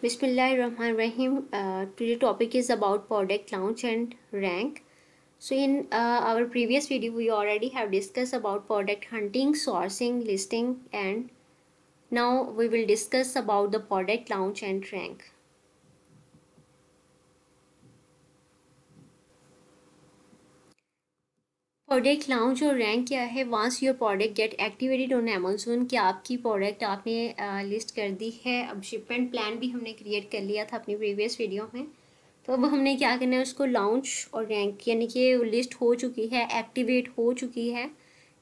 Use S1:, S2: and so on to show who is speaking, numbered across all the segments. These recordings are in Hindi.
S1: Bismillahirrahmanirrahim. Today topic is about product launch and rank. So in our previous video, we already have discussed about product hunting, sourcing, listing, and now we will discuss about the product launch and rank. Product launch और रैंक क्या है? Once your product get activated on Amazon, कि आपकी प्रोडक्ट आपने लिस्ट कर दी है। अब शिपमेंट प्लान भी हमने क्रिएट कर लिया था अपनी प्रीवियस वीडियो में। तो अब हमने क्या करना है, उसको लॉन्च और रैंक, यानी कि लिस्ट हो चुकी है, एक्टिवेट हो चुकी है।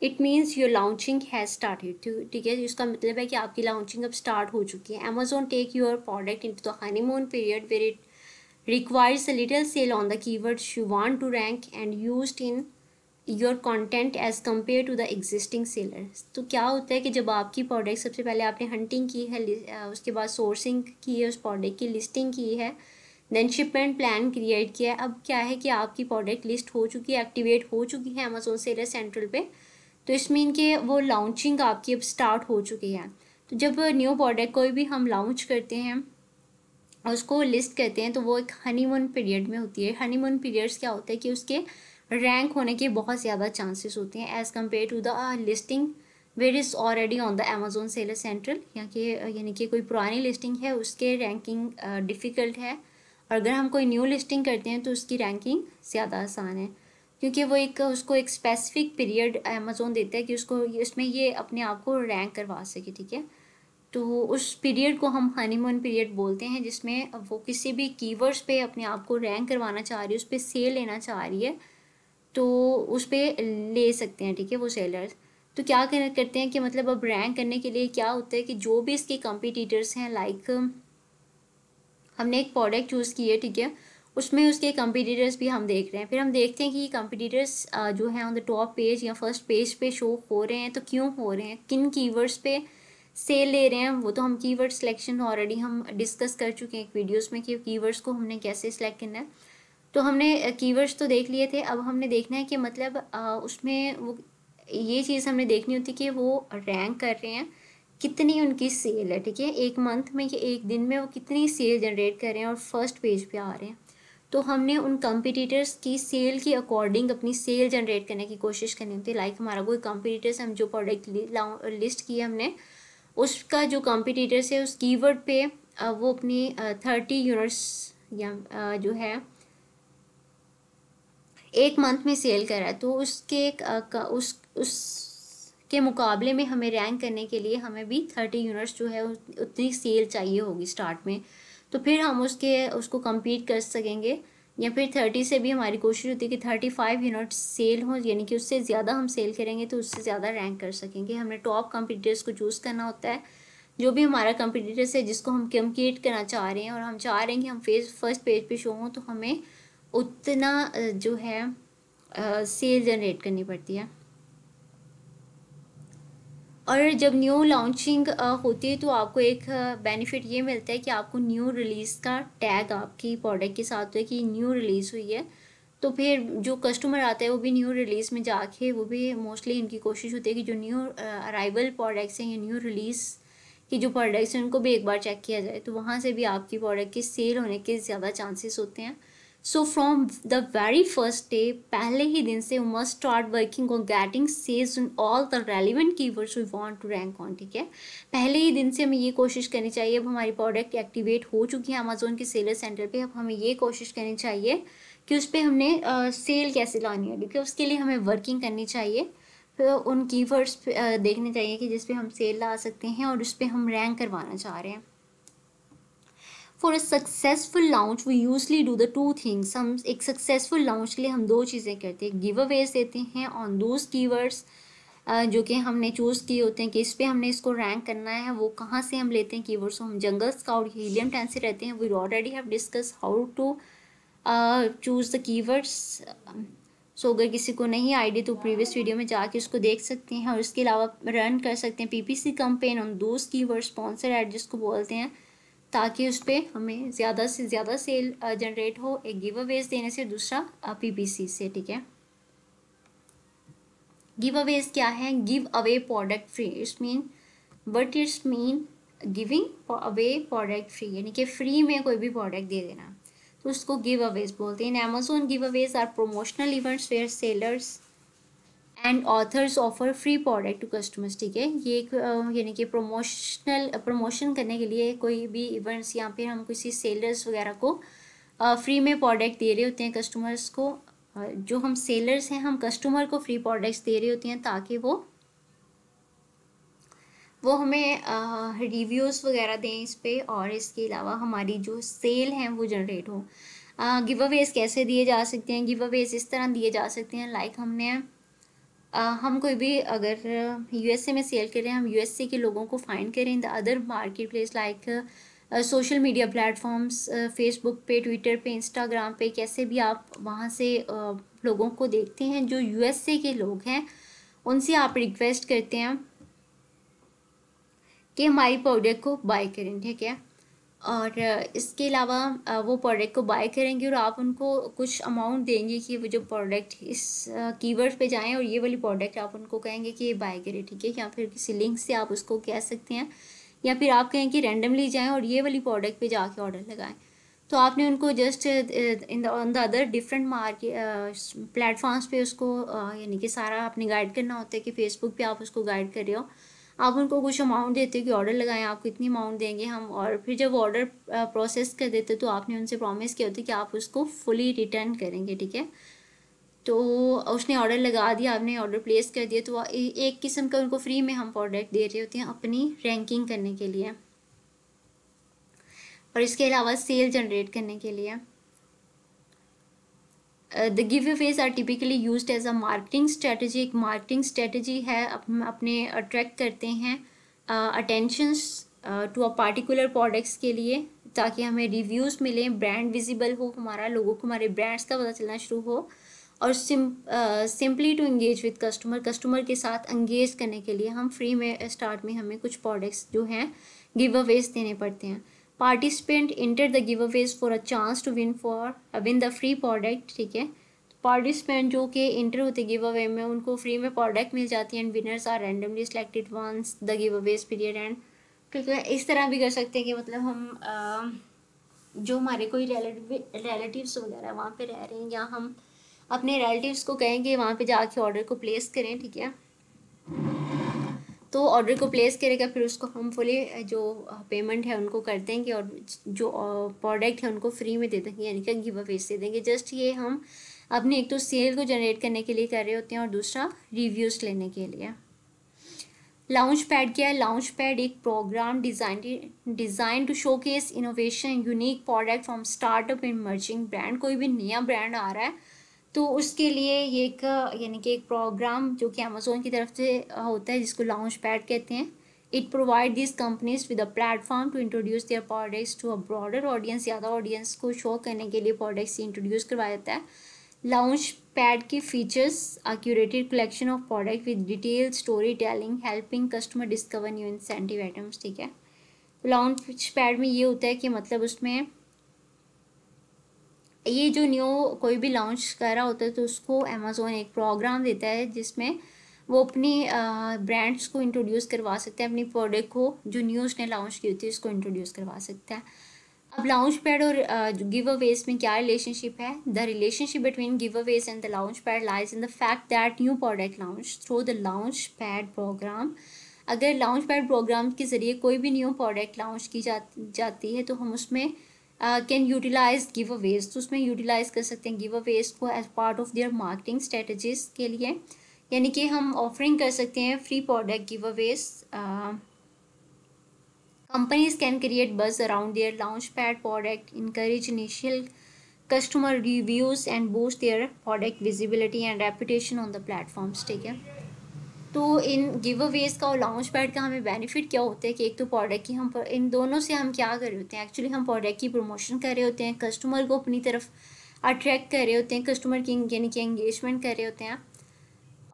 S1: It means your launching has started. ठीक है, इसका मतलब है कि आपकी लॉन्चिंग अब स्टार्ट हो चुकी है। Amazon take your product into the honeymoon period where it requires a little sale on the keywords you want to rank and used in your content as compare to the existing sellers. तो क्या होता है कि जब आपकी प्रोडक्ट सबसे पहले आपने हंटिंग की है, उसके बाद सोर्सिंग की है, उस प्रोडक्ट की लिस्टिंग की है, देन शिपमेंट प्लान क्रिएट किया है। अब क्या है कि आपकी प्रोडक्ट लिस्ट हो चुकी है, एक्टिवेट हो चुकी है अमेजोन सेलर सेंट्रल पे। तो इस मीन के वो लॉन्चिंग आपकी अब स्टार्ट हो चुकी है। तो जब न्यू प्रोडक्ट कोई भी हम लॉन्च करते हैं और उसको लिस्ट करते हैं, तो वो एक हनीमून पीरियड में होती है। हनीमून पीरियड्स क्या होता है कि उसके रैंक होने के बहुत ज़्यादा चांसेस होते हैं as compare to the listing where is already on the Amazon seller central, यानी कि कोई पुरानी लिस्टिंग है उसके रैंकिंग डिफ़िकल्ट है, और अगर हम कोई न्यू लिस्टिंग करते हैं तो उसकी रैंकिंग ज़्यादा आसान है, क्योंकि वो उसको एक स्पेसिफिक पीरियड अमेजोन देता है कि उसको उसमें ये अपने आप को रैंक करवा सके। ठीक है, तो उस पीरियड को हम हनीमून पीरियड बोलते हैं, जिसमें वो किसी भी कीवर्ड्स पे अपने आप को रैंक करवाना चाह रही है, उस पर सेल लेना चाह रही है, तो उस पर ले सकते हैं। ठीक है, वो सेलर्स तो क्या करते हैं कि मतलब अब रैंक करने के लिए क्या होता है कि जो भी इसके कंपटीटर्स हैं, लाइक हमने एक प्रोडक्ट चूज़ की है, ठीक है, उसमें उसके कंपटीटर्स भी हम देख रहे हैं। फिर हम देखते हैं कि ये कंपटीटर्स जो हैं ऑन द टॉप पेज या फर्स्ट पेज पे शो हो रहे हैं, तो क्यों हो रहे हैं, किन कीवर्ड्स पे सेल ले रहे हैं। वो तो हम कीवर्ड सिलेक्शन ऑलरेडी हम डिस्कस कर चुके हैं एक वीडियोस में कि कीवर्ड्स को हमने कैसे सिलेक्ट करना है। तो हमने कीवर्ड्स तो देख लिए थे, अब हमने देखना है कि मतलब उसमें वो ये चीज़ हमने देखनी होती कि वो रैंक कर रहे हैं, कितनी उनकी सेल है। ठीक है, एक मंथ में या एक दिन में वो कितनी सेल जनरेट कर रहे हैं और फर्स्ट पेज पे आ रहे हैं। तो हमने उन कंपटीटर्स की सेल के अकॉर्डिंग अपनी सेल जनरेट करने की कोशिश करनी होती है। लाइक हमारा कोई कंपटीटर्स, हम जो प्रोडक्ट लिस्ट किया हमने, उसका जो कंपटीटर्स है उस कीवर्ड पे वो अपनी 30 यूनिट्स या जो है एक मंथ में सेल कर रहा है, तो उसके मुकाबले में हमें रैंक करने के लिए हमें भी 30 यूनिट्स जो है उतनी सेल चाहिए होगी स्टार्ट में, तो फिर हम उसको compete कर सकेंगे। या फिर 30 से भी हमारी कोशिश होती है कि 35 यूनिट्स सेल हो, यानी कि उससे ज़्यादा हम सेल करेंगे तो उससे ज़्यादा रैंक कर सकेंगे। हमें टॉप कंपटीटर्स को चूज़ करना होता है, जो भी हमारा कंपटीटर्स है जिसको हम कम्पीट करना चाह रहे हैं, और हम चाह रहे हैं कि हम फर्स्ट पेज पे शो हों, तो हमें उतना जो है सेल जनरेट करनी पड़ती है। और जब न्यू लॉन्चिंग होती है तो आपको एक बेनिफिट ये मिलता है कि आपको न्यू रिलीज़ का टैग आपकी प्रोडक्ट के साथ है कि न्यू रिलीज़ हुई है। तो फिर जो कस्टमर आता है वो भी न्यू रिलीज़ में जाके, वो भी मोस्टली इनकी कोशिश होती है कि जो न्यू अराइवल प्रोडक्ट्स हैं या न्यू रिलीज़ की जो प्रोडक्ट्स हैं उनको भी एक बार चेक किया जाए, तो वहाँ से भी आपकी प्रोडक्ट के सेल होने के ज़्यादा चांसेस होते हैं। So from the very first day, पहले ही दिन से must start working on getting sales in all the relevant keywords we want to rank on. ठीक है, पहले ही दिन से हमें ये कोशिश करनी चाहिए। अब हमारी प्रोडक्ट एक्टिवेट हो चुकी है अमेजोन के सेलर सेंटर पे, अब हमें ये कोशिश करनी चाहिए कि उस पर हमने सेल कैसे लानी है, क्योंकि उसके लिए हमें वर्किंग करनी चाहिए। फिर उन कीवर्ड्स देखने चाहिए कि जिस पे हम सेल ला सकते हैं और उस पर हम रैंक करवाना चाह रहे हैं। For a successful launch we usually do the two things. हम एक सक्सेसफुल लॉन्च के लिए हम दो चीज़ें करते हैं, गिव अवेज देते हैं ऑन दोज कीवर्ड्स जो कि हमने चूज़ किए होते हैं कि इस पर हमने इसको रैंक करना है। वो कहाँ से हम लेते हैं कीवर्ड्स, हम जंगल स्काउट हीलियम 10 से रहते हैं। We already have discuss how to choose the keywords. So अगर किसी को नहीं आईडी तो प्रीवियस वीडियो में जाके उसको देख सकते हैं, और इसके अलावा रन कर सकते हैं PPC campaign on those keyword, sponsor ad जिसको बोलते हैं, ताकि उस पर हमें ज़्यादा से ज़्यादा सेल जनरेट हो, एक गिव अवेज देने से, दूसरा पीपीसी से। ठीक है, गिव अवेज क्या है? Give away product free. It's mean giving away product free, यानी कि फ्री में कोई भी प्रोडक्ट दे देना, तो उसको गिव अवेज बोलते हैं। Amazon giveaways are promotional events where sellers and authors offer free product to customers. ठीक है, ये एक यानी कि प्रमोशन करने के लिए कोई भी इवेंट्स, यहाँ पे हम किसी सेलर्स वगैरह को फ्री में प्रोडक्ट दे रहे होते हैं कस्टमर्स को। जो हम सेलर्स हैं, हम कस्टमर को फ्री प्रोडक्ट्स दे रहे होते हैं ताकि वो हमें रिव्यूज़ वगैरह दें इस पर, और इसके अलावा हमारी जो सेल हैं वो जनरेट हो। गिव अवेज कैसे दिए जा सकते हैं? गिव अवेज इस तरह दिए जा सकते हैं, लाइक हम कोई भी अगर यूएसए में सेल कर रहे हैं, हम यूएसए के लोगों को फाइंड करें in the other market place like social media platforms, Facebook पे, ट्विटर पे, इंस्टाग्राम पे, कैसे भी आप वहाँ से लोगों को देखते हैं जो यूएसए के लोग हैं, उनसे आप रिक्वेस्ट करते हैं कि हमारी प्रोडक्ट को बाय करें। ठीक है, और इसके अलावा वो प्रोडक्ट को बाय करेंगे और आप उनको कुछ अमाउंट देंगे कि वो जो प्रोडक्ट इस कीवर्ड पे जाएं, और ये वाली प्रोडक्ट आप उनको कहेंगे कि ये बाय करें। ठीक है, या फिर किसी लिंक से आप उसको कह सकते हैं, या फिर आप कहें कि रैंडमली जाएं और ये वाली प्रोडक्ट पे जाके ऑर्डर लगाएं। तो आपने उनको just on the other different market platforms पे उसको यानी कि सारा आपने गाइड करना होता है कि फेसबुक पे आप उसको गाइड कर रहे हो, आप उनको कुछ अमाउंट देते हो कि ऑर्डर लगाएं, आपको इतनी अमाउंट देंगे हम, और फिर जब ऑर्डर प्रोसेस कर देते तो आपने उनसे प्रॉमिस किया होता है कि आप उसको फुली रिटर्न करेंगे। ठीक है, तो उसने ऑर्डर लगा दिया, आपने ऑर्डर प्लेस कर दिया, तो एक किस्म का उनको फ्री में हम प्रोडक्ट दे रहे होते हैं अपनी रैंकिंग करने के लिए, और इसके अलावा सेल जनरेट करने के लिए। The giveaways are typically used as a marketing strategy. एक मार्केटिंग स्ट्रेटजी है, अपने अट्रैक्ट करते हैं attentions to a particular products के लिए, ताकि हमें रिव्यूज़ मिलें, ब्रांड विजिबल हो हमारा, लोगों को हमारे ब्रांड्स का पता चलना शुरू हो, और simply to engage with customer के साथ इंगेज करने के लिए हम फ्री में स्टार्ट में हमें कुछ प्रोडक्ट्स जो हैं गिव अवेज देने पड़ते हैं। Participant enter the giveaways for a chance to win the free product. ठीक है, पार्टिसिपेंट जो कि इंटर होते गिव अवे में, उनको फ्री में प्रोडक्ट मिल जाती है, and winners are randomly selected once the giveaways period end. ठीक है, इस तरह भी कर सकते हैं कि मतलब हम जो हमारे कोई रिलेटिव्स वगैरह वहाँ पे रह रहे हैं, या हम अपने रिलेटिव्स को कहेंगे वहाँ पे जाके ऑर्डर को प्लेस करें। ठीक है, तो ऑर्डर को प्लेस करेगा, फिर उसको हम फुली जो पेमेंट है उनको कर देंगे, और जो प्रोडक्ट है उनको फ्री में दे देंगे, यानी कि गिव अवेज दे देंगे। जस्ट ये हम अपने एक तो सेल को जनरेट करने के लिए कर रहे होते हैं, और दूसरा रिव्यूज़ लेने के लिए। लॉन्च पैड क्या है? लॉन्च पैड एक programme design to showcase innovation, unique product from startup emerging brand. कोई भी नया ब्रांड आ रहा है तो उसके लिए ये एक यानी कि एक प्रोग्राम जो कि अमेजोन की तरफ से होता है, जिसको लॉन्च पैड कहते हैं। It provide this companies with a platform to introduce their products to a broader audience. ज़्यादा ऑडियंस को शो करने के लिए प्रोडक्ट्स इंट्रोड्यूस करवाया जाता है। लॉन्च पैड की features are curated collection of product with detail story telling helping customer discover new incentive items. ठीक है, लॉन्च पैड में ये होता है कि मतलब उसमें ये जो न्यू कोई भी लॉन्च कर रहा होता है तो उसको अमेज़ोन एक प्रोग्राम देता है जिसमें वो अपनी ब्रांड्स को इंट्रोड्यूस करवा सकते हैं, अपनी प्रोडक्ट को जो न्यू उसने लॉन्च की होती है उसको इंट्रोड्यूस करवा सकता है। अब लॉन्च पैड और गिव अवेज में क्या रिलेशनशिप है? The relationship between giveaways and the launch pad lies in the fact that new product launch through the launch pad programme. अगर लॉन्च पैड प्रोग्राम के ज़रिए कोई भी न्यू प्रोडक्ट लॉन्च की जाती है तो हम उसमें कैन यूटिलाइज गिव अवेज, तो उसमें यूटिलाइज कर सकते हैं गिव अवेज को as part of their marketing strategies के लिए, यानी कि हम ऑफरिंग कर सकते हैं free product giveaways. Companies can create buzz around their launchpad product, encourage initial customer reviews and boost their product visibility and reputation on the platforms। ठीक है, तो इन गिव अवेज का और लॉन्च पैड का हमें बेनिफिट क्या होता है कि एक तो प्रोडक्ट की हम इन दोनों से हम क्या कर रहे होते हैं, एक्चुअली हम प्रोडक्ट की प्रमोशन कर रहे होते हैं, कस्टमर को अपनी तरफ अट्रैक्ट कर रहे होते हैं, कस्टमर की यानी कि एंगेजमेंट कर रहे होते हैं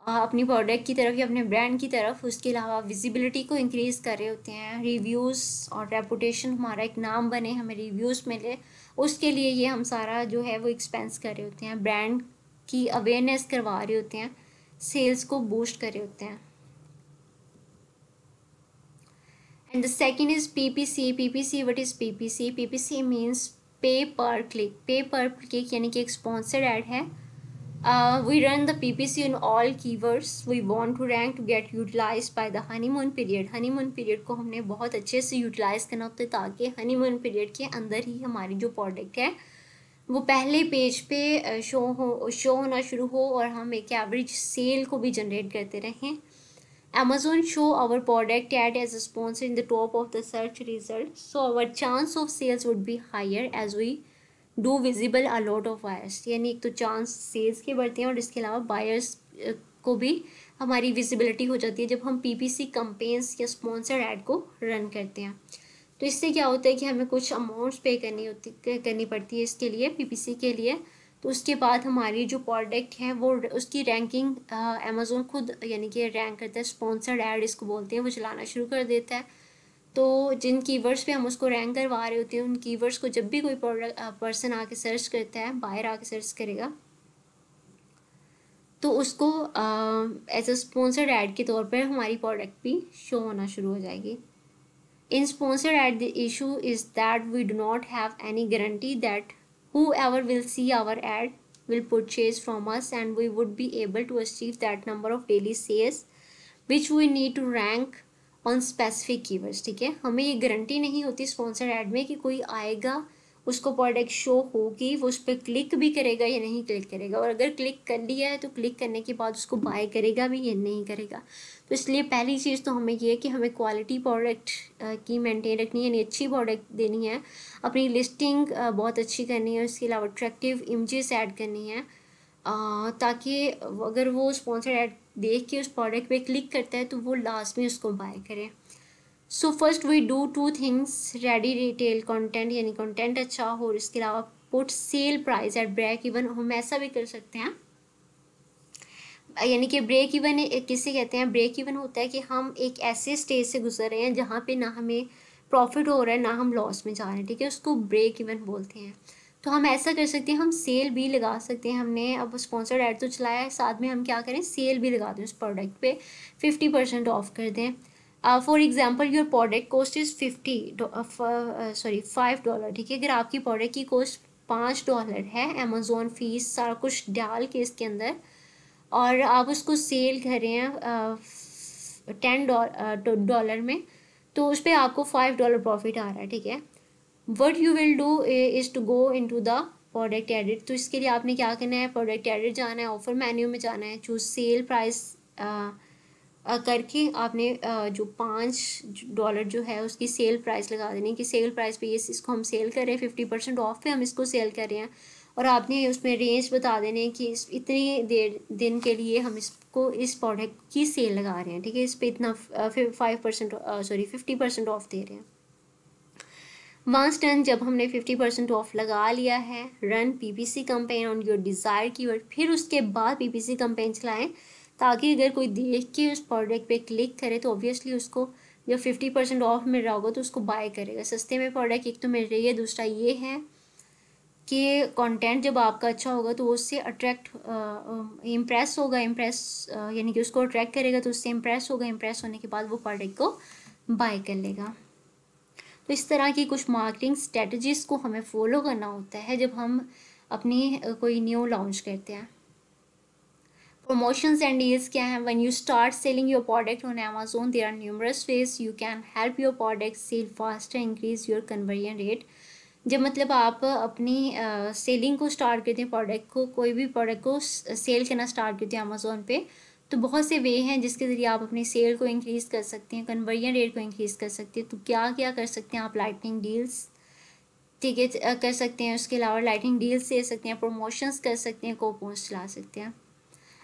S1: अपनी प्रोडक्ट की तरफ या अपने ब्रांड की तरफ। उसके अलावा विजिबिलिटी को इंक्रीज़ कर रहे होते हैं, रिव्यूज़ और रेपुटेशन, हमारा एक नाम बने, हमें रिव्यूज़ मिले, उसके लिए ये हम सारा जो है वो एक्सपेंस कर रहे होते हैं, ब्रांड की अवेयरनेस करवा रहे होते हैं, सेल्स को बूस्ट कर रहे होते हैं। And the second is PPC. PPC, what is PPC? PPC means pay per click. Pay per click यानी कि एक sponsored ad है. We run the PPC on all keywords we want to rank to get utilized by the honeymoon period. honeymoon period को हमने बहुत अच्छे से यूटिलाइज करना होता है ताकि honeymoon period के अंदर ही हमारी जो प्रोडक्ट है वो पहले पेज पे शो होना शुरू हो और हम एक एवरेज सेल को भी जनरेट करते रहें. Amazon show our product ad as a sponsor in the top of the search results, so our chance of sales would be higher as we do visible a lot of buyers. यानी एक तो चांस सेल्स के बढ़ते हैं और इसके अलावा बायर्स को भी हमारी विजिबिलिटी हो जाती है जब हम PPC कैंपेन्स या स्पॉन्सर ऐड को रन करते हैं. तो इससे क्या होता है कि हमें कुछ अमाउंट्स पे करनी पड़ती है इसके लिए, PPC के लिए. तो उसके बाद हमारी जो प्रोडक्ट है वो उसकी रैंकिंग अमेज़ोन खुद यानी कि रैंक करता है. स्पॉन्सर्ड ऐड इसको बोलते हैं, वो चलाना शुरू कर देता है. तो जिन कीवर्ड्स पे हम उसको रैंक करवा रहे होते हैं उन कीवर्ड्स को जब भी कोई पर्सन आके सर्च करता है, बायर आके सर्च करेगा, तो उसको एज अ स्पॉन्सर्ड ऐड के तौर पर हमारी प्रोडक्ट भी शो होना शुरू हो जाएगी. In sponsored ad, the issue is that we do not have any guarantee that whoever will see our ad will purchase from us, and we would be able to achieve that number of daily sales which we need to rank on specific keywords. ठीक है, हमें ये गारंटी नहीं होती स्पॉन्सर्ड ऐड में कि कोई आएगा, उसको प्रोडक्ट शो होगी, वो उस पर क्लिक भी करेगा या नहीं क्लिक करेगा, और अगर क्लिक कर लिया है तो क्लिक करने के बाद उसको बाय करेगा भी या नहीं करेगा. तो इसलिए पहली चीज़ तो हमें ये है कि हमें क्वालिटी प्रोडक्ट की मेंटेन रखनी है, यानी अच्छी प्रोडक्ट देनी है, अपनी लिस्टिंग बहुत अच्छी करनी है, उसके अलावा अट्रैक्टिव इमेजेस ऐड करनी है, ताकि अगर वो स्पॉन्सर्ड ऐड देख के उस प्रोडक्ट पे क्लिक करता है तो वो लास्ट में उसको बाय करे. So first we do 2 things. Ready retail content, यानी कंटेंट अच्छा हो, और इसके अलावा put sale price at break even. हम ऐसा भी कर सकते हैं, यानी कि ब्रेक इवन किसे कहते हैं? ब्रेक इवन होता है कि हम एक ऐसे स्टेज से गुजर रहे हैं जहाँ पे ना हमें प्रॉफिट हो रहा है ना हम लॉस में जा रहे हैं. ठीक है, उसको ब्रेक इवन बोलते हैं. तो हम ऐसा कर सकते हैं, हम सेल भी लगा सकते हैं. हमने अब स्पॉन्सर्ड ऐड तो चलाया है, साथ में हम क्या करें, सेल भी लगा दें उस प्रोडक्ट पे, 50% ऑफ कर दें. For example your product cost is $5. ठीक है, अगर आपकी प्रोडक्ट की कॉस्ट $5 है, अमेज़ोन फीस सारा कुछ डाल के इसके अंदर, और आप उसको सेल कर रहे हैं $10 में, तो उस पर आपको $5 प्रॉफिट आ रहा है. ठीक है, what you will do is to go into the product edit. तो इसके लिए आपने क्या करना है, प्रोडक्ट एडिट जाना है, ऑफर मेन्यू में जाना है, चूज सेल प्राइस करके आपने जो $5 जो है उसकी सेल प्राइस लगा देनी कि सेल प्राइस पे ये इसको हम सेल कर रहे हैं, 50% ऑफ पे हम इसको सेल कर रहे हैं, और आपने उसमें रेंज बता देने कि इतनी देर दिन के लिए हम इसको इस प्रोडक्ट की सेल लगा रहे हैं. ठीक है, इस पर इतना 50% ऑफ दे रहे हैं. वंस डन, जब हमने 50% ऑफ लगा लिया है, run PPC campaign on your desire keyword. फिर उसके बाद PPC कैंपेन चलाएं ताकि अगर कोई देख के उस प्रोडक्ट पे क्लिक करे तो ऑब्वियसली उसको जब 50% ऑफ मिल रहा होगा तो उसको बाय करेगा. सस्ते में प्रोडक्ट एक तो मिल रही है, दूसरा ये है कि कंटेंट जब आपका अच्छा होगा तो उससे अट्रैक्ट इम्प्रेस होगा, यानी कि उसको अट्रैक्ट करेगा तो उससे इम्प्रेस होगा, इम्प्रेस होने के बाद वो प्रोडक्ट को बाय कर लेगा. तो इस तरह की कुछ मार्केटिंग स्ट्रेटजीज़ को हमें फॉलो करना होता है जब हम अपनी कोई न्यू लॉन्च करते हैं. प्रमोशंस एंड डील्स क्या हैं? When you start selling your product on Amazon there are numerous ways you can help your product sell faster, increase your conversion rate. जब मतलब आप अपनी सेलिंग को स्टार्ट करते हैं, प्रोडक्ट को, कोई भी प्रोडक्ट को सेल करना स्टार्ट करते हैं अमेज़न पे, तो बहुत से वे हैं जिसके ज़रिए आप अपनी सेल को इंक्रीज़ कर सकते हैं, कन्वर्जन रेट को इंक्रीज़ कर सकते हैं. तो क्या क्या कर सकते हैं आप? लाइटनिंग डील्स, ठीक है, कर सकते हैं. उसके अलावा लाइटनिंग डील्स दे सकते हैं, प्रमोशंस कर सकते हैं, कूपन्स चला सकते हैं.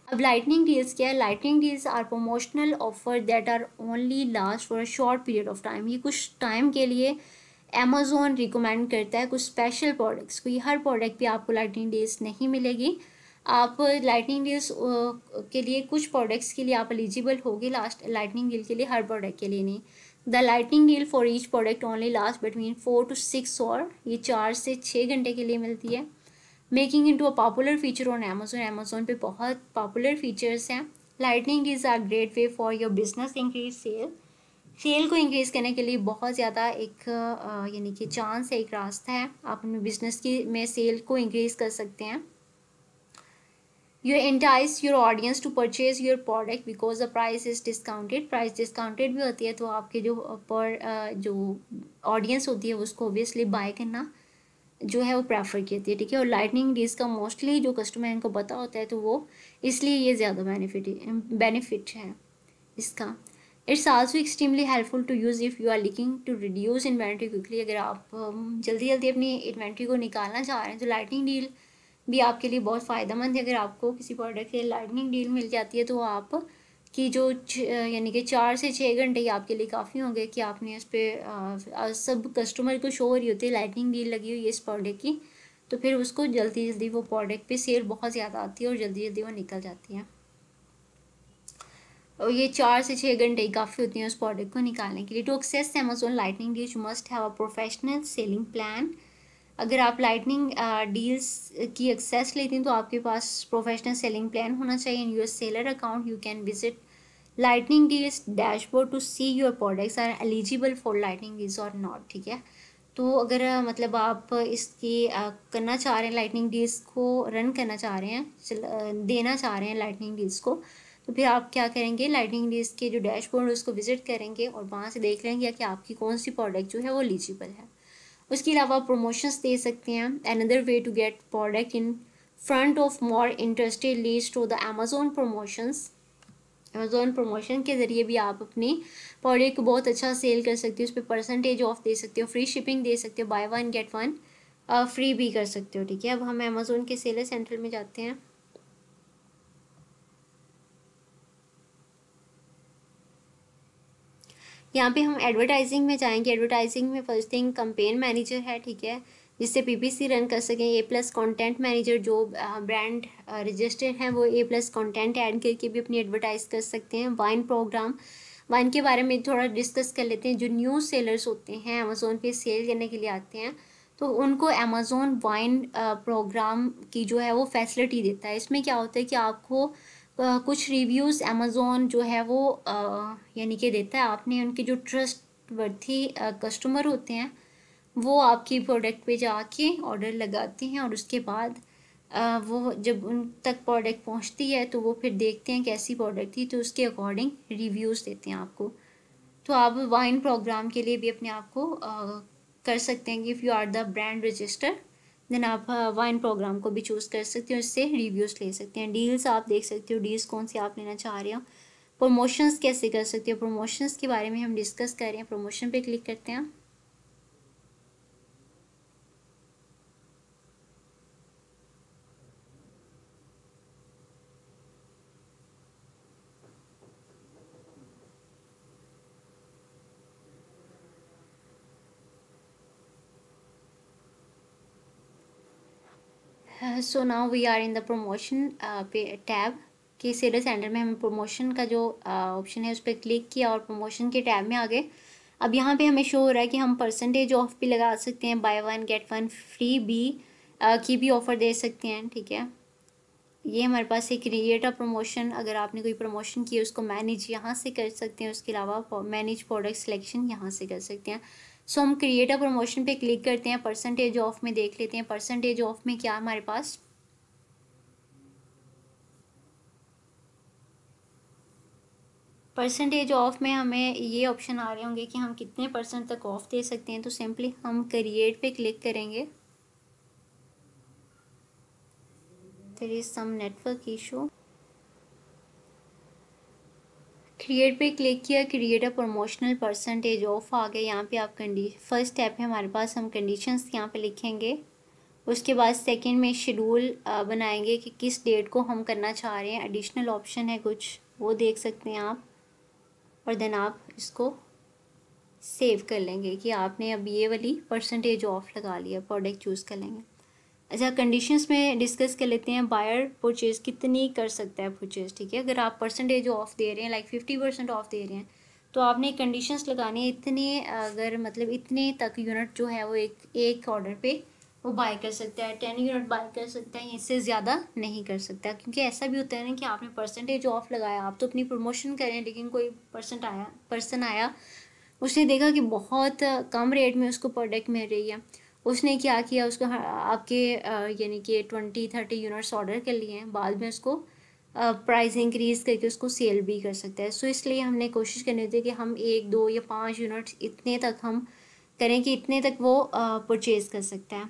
S1: अब लाइटनिंग डील्स क्या है? Lightning deals are promotional offer that are only last for a short period of time. ये कुछ टाइम के लिए अमेज़न रिकमेंड करता है कुछ स्पेशल प्रोडक्ट्स को. ये हर प्रोडक्ट पे आपको लाइटनिंग डील्स नहीं मिलेगी. आप लाइटनिंग डील्स के लिए कुछ प्रोडक्ट्स के लिए आप एलिजिबल होगी लास्ट लाइटनिंग डील के लिए, हर प्रोडक्ट के लिए नहीं. The lightning deal for each product only last between 4 to 6 और ये 4 से 6 घंटे के लिए मिलती है. Making into a popular feature on Amazon. Amazon पे बहुत पॉपुलर फीचर्स हैं. Lightning deals are great way for your business increase sale. Sale को इंक्रीज़ करने के लिए बहुत ज़्यादा एक यानी कि चांस है, एक रास्ता है, आप अपने बिजनेस की में सेल को इंक्रीज़ कर सकते हैं। You entice your audience to purchase your product because the price is discounted. Price discounted भी होती है, तो आपके जो ऑडियंस होती है उसको ऑब्वियसली बाय करना जो है वो प्रेफर करती है, ठीक है। और लाइटनिंग डील्स का मोस्टली जो कस्टमर इनको पता होता है, तो वो इसलिए ये ज़्यादा बेनिफिट है इसका। It's also extremely helpful to use if you are looking to reduce inventory quickly. अगर आप जल्दी जल्दी अपनी इन्वेंट्री को निकालना चाह रहे हैं तो लाइटनिंग डील भी आपके लिए बहुत फ़ायदेमंद है। अगर आपको किसी प्रोडक्ट के लाइटनिंग डील मिल जाती है तो आप की जो यानी कि 4 से 6 घंटे ही आपके लिए काफ़ी होंगे कि आपने इस पर सब कस्टमर को शो हो रही होती है लाइटनिंग डील लगी हुई है इस प्रोडक्ट की, तो फिर उसको जल्दी जल्दी वो प्रोडक्ट पे सेल बहुत ज़्यादा आती है और जल्दी जल्दी वो निकल जाती है। और ये 4 से 6 घंटे ही काफ़ी होती हैं उस प्रोडक्ट को निकालने के लिए। To access Amazon lightning deal you must have a professional selling plan. अगर आप लाइटनिंग डील्स की एक्सेस लेती हैं तो आपके पास प्रोफेशनल सेलिंग प्लान होना चाहिए। In your seller account you can visit lightning deals dashboard to see your products are eligible for lightning deals और नॉट, ठीक है। तो अगर मतलब आप इसकी करना चाह रहे हैं, लाइटनिंग डील्स को रन करना चाह रहे हैं, देना चाह रहे हैं लाइटनिंग डील्स को, तो फिर आप क्या करेंगे, लाइटनिंग डील्स के जो डैशबोर्ड है उसको विजिट करेंगे और वहाँ से देख लेंगे कि आपकी कौन सी प्रोडक्ट जो है वो एलिजिबल है। उसके अलावा प्रमोशंस दे सकते हैं। Another way to get product in front of more interested leads to the Amazon promotions. Amazon promotion के ज़रिए भी आप अपनी प्रोडक्ट को बहुत अच्छा सेल कर सकते हो, उस पर परसेंटेज ऑफ दे सकते हो, फ्री शिपिंग दे सकते हो, by one get one free भी कर सकते हो, ठीक है। अब हम अमेजोन के सेलर सेंटर में जाते हैं। यहाँ पे हम एडवर्टाइजिंग में जाएंगे। एडवर्टाइजिंग में फर्स्ट थिंग कंपेन मैनेजर है, ठीक है, जिससे पीपीसी रन कर सकें। ए प्लस कॉन्टेंट मैनेजर, जो ब्रांड रजिस्टर्ड हैं वो ए प्लस कॉन्टेंट ऐड करके भी अपनी एडवर्टाइज कर सकते हैं। वाइन प्रोग्राम, वाइन के बारे में थोड़ा डिस्कस कर लेते हैं। जो न्यू सेलर्स होते हैं अमेजोन पे सेल करने के लिए आते हैं, तो उनको अमेजोन वाइन प्रोग्राम की जो है वो फैसिलिटी देता है। इसमें क्या होता है कि आपको कुछ रिव्यूज़ अमेज़ोन जो है वो यानी कि देता है। आपने उनके जो ट्रस्ट वर्थी कस्टमर होते हैं वो आपकी प्रोडक्ट पे जाके ऑर्डर लगाते हैं और उसके बाद वो जब उन तक प्रोडक्ट पहुंचती है तो वो फिर देखते हैं कैसी प्रोडक्ट थी, तो उसके अकॉर्डिंग रिव्यूज़ देते हैं आपको। तो आप वाइन प्रोग्राम के लिए भी अपने आप को कर सकते हैं कि if you are the brand register, then आप वाइन प्रोग्राम को भी चूज़ कर सकते हो, इससे रिव्यूज़ ले सकते हैं। डील्स आप देख सकते हो, डील्स कौन सी आप लेना चाह रहे हो। प्रमोशंस कैसे कर सकते हो, प्रमोशंस के बारे में हम डिस्कस कर रहे हैं। प्रमोशन पे क्लिक करते हैं। So now we are in the promotion पे टैब के सेलर सेंटर में हमें प्रमोशन का जो ऑप्शन है उस पर क्लिक किया और प्रमोशन के टैब में आ गए। अब यहाँ पे हमें शो हो रहा है कि हम परसेंटेज ऑफ भी लगा सकते हैं, by one get one free भी की भी ऑफ़र दे सकते हैं, ठीक है। ये हमारे पास एक क्रिएट अ प्रमोशन, अगर आपने कोई प्रमोशन की है उसको मैनेज यहाँ से कर सकते हैं। उसके अलावा मैनेज प्रोडक्ट सिलेक्शन यहाँ से कर सकते हैं। सो हम क्रिएट अ प्रमोशन पे क्लिक करते हैं। परसेंटेज ऑफ में देख लेते हैं। परसेंटेज ऑफ में क्या हमारे पास, परसेंटेज ऑफ में हमें ये ऑप्शन आ रहे होंगे कि हम कितने परसेंट तक ऑफ दे सकते हैं। तो सिंपली हम क्रिएट पे क्लिक करेंगे। There is some network issue. Create पे क्लिक किया, create a promotional percentage of आ गया। यहाँ पे आप फर्स्ट स्टेप है हमारे पास, हम कंडीशंस यहाँ पे लिखेंगे। उसके बाद सेकंड में शेड्यूल बनाएंगे कि किस डेट को हम करना चाह रहे हैं। एडिशनल ऑप्शन है कुछ, वो देख सकते हैं आप, और देन आप इसको सेव कर लेंगे कि आपने अब ये वाली परसेंटेज ऑफ लगा लिया। प्रोडक्ट चूज़ कर लेंगे। अच्छा, कंडीशंस में डिस्कस कर लेते हैं। बायर परचेज़ कितनी कर सकता है परचेज़, ठीक है। अगर आप परसेंटेज ऑफ दे रहे हैं, लाइक 50% ऑफ दे रहे हैं, तो आपने कंडीशंस लगानी है। इतने, अगर मतलब इतने तक यूनिट जो है वो एक ऑर्डर पे वो बाय कर सकता है, 10 यूनिट बाय कर सकता है, इससे ज़्यादा नहीं कर सकता। क्योंकि ऐसा भी होता है ना कि आपने परसेंटेज ऑफ लगाया, आप तो अपनी प्रमोशन करें, लेकिन कोई पर्सन आया उसने देखा कि बहुत कम रेट में उसको प्रोडक्ट मिल रही है। उसने क्या किया, उसको आपके यानी कि 20-30 यूनिट्स ऑर्डर कर लिए हैं, बाद में उसको प्राइस इंक्रीज़ करके उसको सेल भी कर सकता है। सो इसलिए हमने कोशिश करनी होती है कि हम 1, 2 या 5 यूनिट्स इतने तक हम करें कि इतने तक वो परचेज़ कर सकता है।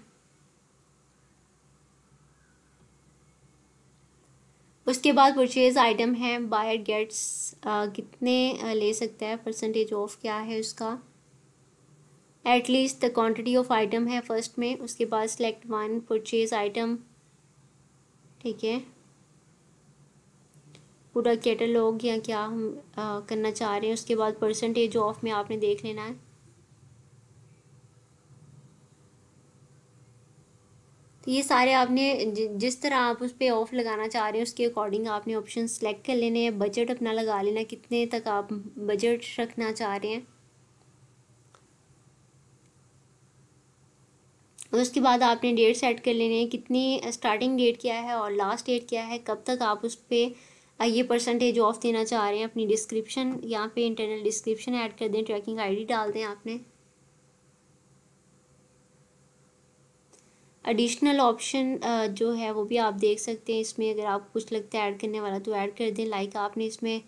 S1: उसके बाद परचेज़ आइटम है, बायर गेट्स कितने ले सकता है, परसेंटेज ऑफ क्या है उसका, at least the quantity of item है फर्स्ट में। उसके बाद सेलेक्ट वन परचेज आइटम, ठीक है, पूरा कैटलॉग या क्या हम करना चाह रहे हैं। उसके बाद परसेंटेज ऑफ में आपने देख लेना है। तो ये सारे आपने जिस तरह आप उस पर ऑफ लगाना चाह रहे हैं उसके अकॉर्डिंग आपने ऑप्शन सेलेक्ट कर लेने हैं। बजट अपना लगा लेना, कितने तक आप बजट रखना चाह रहे हैं। और उसके बाद आपने डेट सेट कर लेनी है, कितनी स्टार्टिंग डेट क्या है और लास्ट डेट क्या है, कब तक आप उस पर ये परसेंटेज ऑफ देना चाह रहे हैं। अपनी डिस्क्रिप्शन यहाँ पे इंटरनल डिस्क्रिप्शन ऐड कर दें, ट्रैकिंग आईडी डाल दें आपने। एडिशनल ऑप्शन जो है वो भी आप देख सकते हैं इसमें, अगर आपको कुछ लगता है ऐड करने वाला तो ऐड कर दें। लाइक आपने इसमें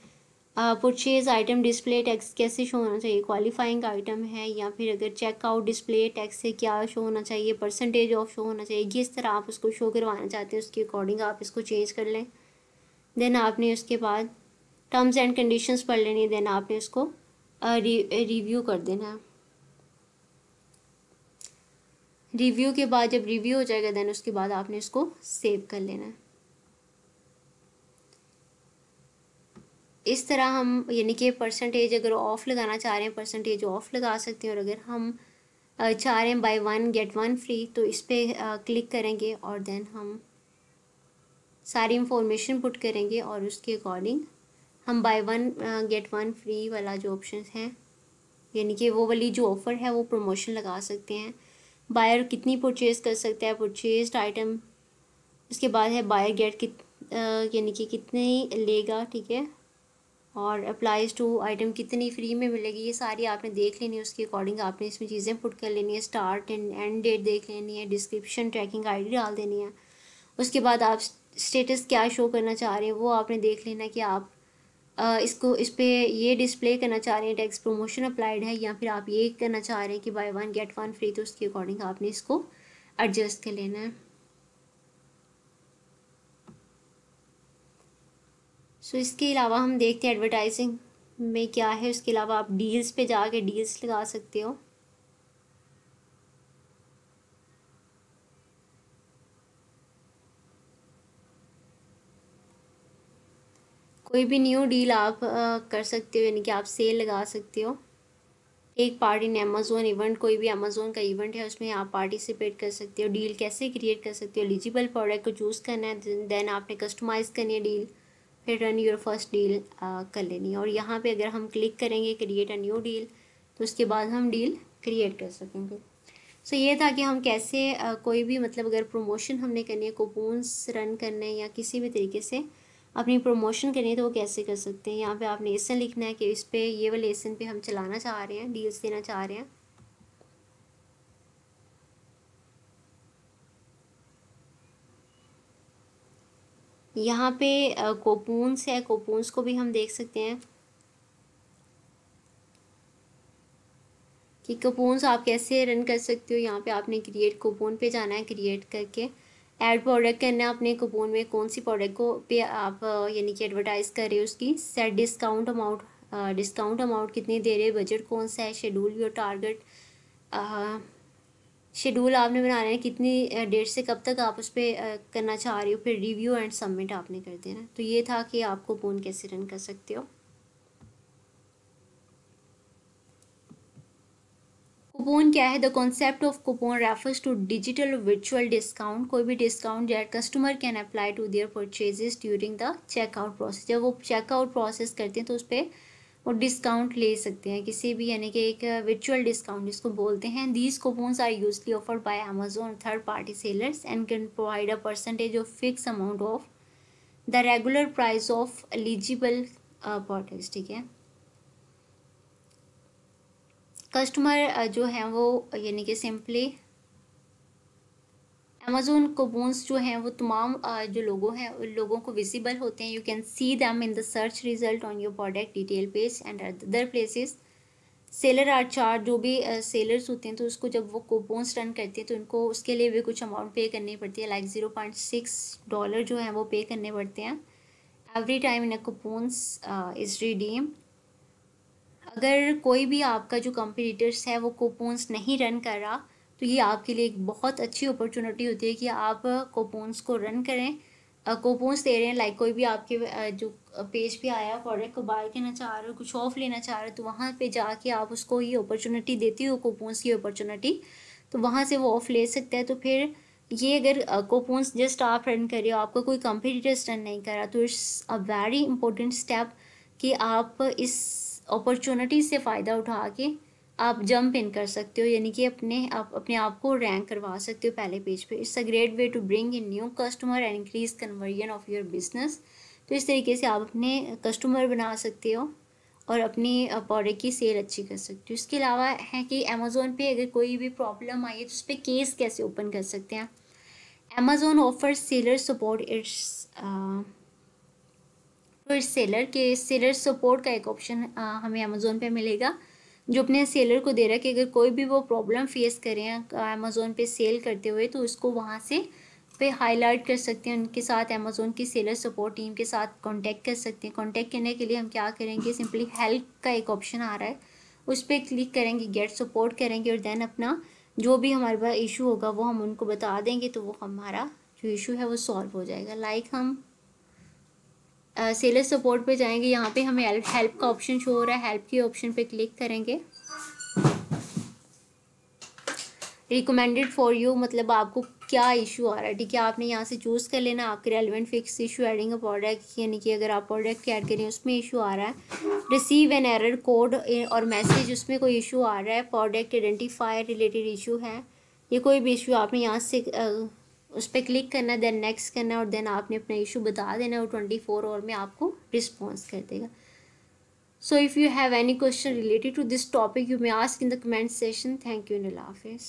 S1: परचेज आइटम डिस्प्ले टैक्स कैसे शो होना चाहिए, क्वालिफाइंग आइटम है या फिर अगर चेकआउट डिस्प्ले टैक्स से क्या शो होना चाहिए, परसेंटेज ऑफ शो होना चाहिए, जिस तरह आप उसको शो करवाना चाहते हैं उसके अकॉर्डिंग आप इसको चेंज कर लें। देन आपने उसके बाद टर्म्स एंड कंडीशंस पढ़ लेनी, देन आपने उसको रिव्यू कर देना है। रिव्यू के बाद जब रिव्यू हो जाएगा देन उसके बाद आपने इसको सेव कर लेना है। इस तरह हम यानी कि परसेंटेज अगर ऑफ़ लगाना चाह रहे हैं परसेंटेज ऑफ़ लगा सकते हैं। और अगर हम चाह रहे हैं बाय 1 गेट 1 फ्री तो इस पर क्लिक करेंगे और देन हम सारी इंफॉर्मेशन पुट करेंगे और उसके अकॉर्डिंग हम बाय 1 गेट 1 फ्री वाला जो ऑप्शन है यानी कि वो वाली जो ऑफ़र है वो प्रमोशन लगा सकते हैं। बायर कितनी परचेज़ कर सकता है, परचेज्ड आइटम, उसके बाद है बायर गेट यानी कि कितनी लेगा, ठीक है, और अप्लाइज टू आइटम कितनी फ्री में मिलेगी, ये सारी आपने देख लेनी है। उसके अकॉर्डिंग आपने इसमें चीज़ें पुट कर लेनी है, स्टार्ट एंड एंड डेट देख लेनी है, डिस्क्रिप्शन ट्रैकिंग आईडी डाल देनी है। उसके बाद आप स्टेटस क्या शो करना चाह रहे हैं वो आपने देख लेना कि आप इसको इस पर ये डिस्प्ले करना चाह रहे हैं टैक्स प्रमोशन अप्लाइड है या फिर आप ये करना चाह रहे हैं कि बाय 1 गेट 1 फ्री, तो उसके अकॉर्डिंग आपने इसको एडजस्ट कर लेना है। सो इसके अलावा हम देखते हैं एडवर्टाइजिंग में क्या है। उसके अलावा आप डील्स पे जाके डील्स लगा सकते हो। कोई भी न्यू डील आप कर सकते हो यानी कि आप सेल लगा सकते हो। एक पार्ट इन अमेज़ोन इवेंट, कोई भी अमेज़ोन का इवेंट है उसमें आप पार्टिसिपेट कर सकते हो। डील कैसे क्रिएट कर सकते हो, एलिजिबल प्रोडक्ट को चूज़ करना है, देन आपने कस्टमाइज़ करनी है डील, फिर रन योर फर्स्ट डील कर लेनी है। और यहाँ पे अगर हम क्लिक करेंगे क्रिएट अ न्यू डील तो उसके बाद हम डील क्रिएट कर सकेंगे। सो ये था कि हम कैसे कोई भी मतलब अगर प्रमोशन हमने करनी है, कूपन्स रन करने हैं या किसी भी तरीके से अपनी प्रमोशन करनी है तो वो कैसे कर सकते हैं। यहाँ पे आपने एसन लिखना है कि इस पे ये वाले एसन पे हम चलाना चाह रहे हैं, डील्स देना चाह रहे हैं। यहाँ पे कूपन्स है, कूपन्स को भी हम देख सकते हैं कि कूपन्स आप कैसे रन कर सकते हो। यहाँ पे आपने क्रिएट कूपन पे जाना है, क्रिएट करके ऐड प्रोडक्ट करना है अपने कूपन में, कौन सी प्रोडक्ट को पे आप यानी कि एडवर्टाइज़ कर रहे हो उसकी। Set discount amount, discount amount कितनी दे रहे हैं, बजट कौन सा है, शेड्यूल योर टारगेट, शेड्यूल आपने बनाना है कितनी डेट से कब तक आप उस पर करना चाह रहे हो, फिर रिव्यू एंड सबमिट आपने कर देना। तो ये था कि आप कूपन कैसे रन कर सकते हो। कूपन क्या है, the concept of coupon refers to digital virtual discount, कोई भी discount that customer can apply to their purchases during the checkout process. जब वो चेकआउट प्रोसेस करते हैं तो उस पर वो डिस्काउंट ले सकते हैं किसी भी, यानी कि एक वर्चुअल डिस्काउंट जिसको बोलते हैं। These coupons are usually offered by Amazon third party sellers and can provide a percentage of fix amount of the regular price of eligible products, ठीक है। कस्टमर जो हैं वो यानी कि सिंपली अमेज़ोन कूपन्स जो हैं वो तमाम जो लोगों हैं उन लोगों को विजिबल होते हैं। You can see them in the search result on your product detail page and other places. Seller are charge, जो भी सेलर्स होते हैं तो उसको जब वो कूपन्स रन करते हैं तो उनको उसके लिए भी कुछ अमाउंट पे करनी पड़ती है, लाइक $0.6 जो है वो पे करने पड़ते हैं every time in a coupons is redeem. अगर कोई भी आपका जो कंपटीटर्स है वो कूपन्स नहीं रन कर रहा तो ये आपके लिए एक बहुत अच्छी अपॉर्चुनिटी होती है कि आप कूपन्स को रन करें। कूपन्स दे रहे हैं, लाइक कोई भी आपके जो पेज पे आया प्रोडक्ट को बाय करना चाह रहे हो, कुछ ऑफ लेना चाह रहे हो, तो वहाँ पे जाके आप उसको ये अपॉर्चुनिटी देती हो कूपन्स की अपॉर्चुनिटी, तो वहाँ से वो ऑफ ले सकता है। तो फिर ये अगर कूपन्स जस्ट आप रन कर रहे हो, आपका कोई कंपटीटर्स रन नहीं कर रहा, तो it's a very important step कि आप इस अपॉर्चुनिटी से फ़ायदा उठा के आप जंप इन कर सकते हो, यानी कि अपने आप को रैंक करवा सकते हो पहले पेज पे। It's a great way to bring in new customer and increase conversion of your business. तो इस तरीके से आप अपने कस्टमर बना सकते हो और अपनी प्रोडक्ट की सेल अच्छी कर सकते हो। इसके अलावा है कि अमेज़ोन पे अगर कोई भी प्रॉब्लम आई है तो उस पर केस कैसे ओपन कर सकते हैं। Amazon offers seller support it's तो इस सेलर सपोर्ट का एक ऑप्शन हमें अमेज़ोन पे मिलेगा जो अपने सेलर को दे रहा है कि अगर कोई भी वो प्रॉब्लम फेस करें अमेज़ोन पे सेल करते हुए तो उसको वहाँ से पे हाईलाइट कर सकते हैं, उनके साथ अमेज़ोन की सेलर सपोर्ट टीम के साथ कांटेक्ट कर सकते हैं। कांटेक्ट करने के लिए हम क्या करेंगे, सिंपली हेल्प का एक ऑप्शन आ रहा है उस पर क्लिक करेंगे, गेट सपोर्ट करेंगे और देन अपना जो भी हमारे पास इशू होगा वो हम उनको बता देंगे तो वो हमारा जो इशू है वो सॉल्व हो जाएगा। लाइक हम सेलर सपोर्ट पे जाएंगे, यहाँ पे हमें हेल्प का ऑप्शन शो हो रहा है, हेल्प के ऑप्शन पे क्लिक करेंगे। रिकमेंडेड फॉर यू मतलब आपको क्या इशू आ रहा है, ठीक है, आपने यहाँ से चूज़ कर लेना आपके relevant fix issue adding a product, यानी कि अगर आप प्रोडक्ट ऐड करें उसमें इशू आ रहा है। रिसीव एन एरर कोड और मैसेज, उसमें कोई इशू आ रहा है। प्रोडक्ट आइडेंटिफायर रिलेटेड इशू है, ये कोई भी इशू आपने यहाँ से उस पर क्लिक करना, देन नेक्स्ट करना और देन आपने अपना इशू बता देना और 24 आवर में आपको रिस्पॉन्स कर देगा। So if you have any question related to this topic, you may ask in the comment section. Thank you and Allah Hafiz.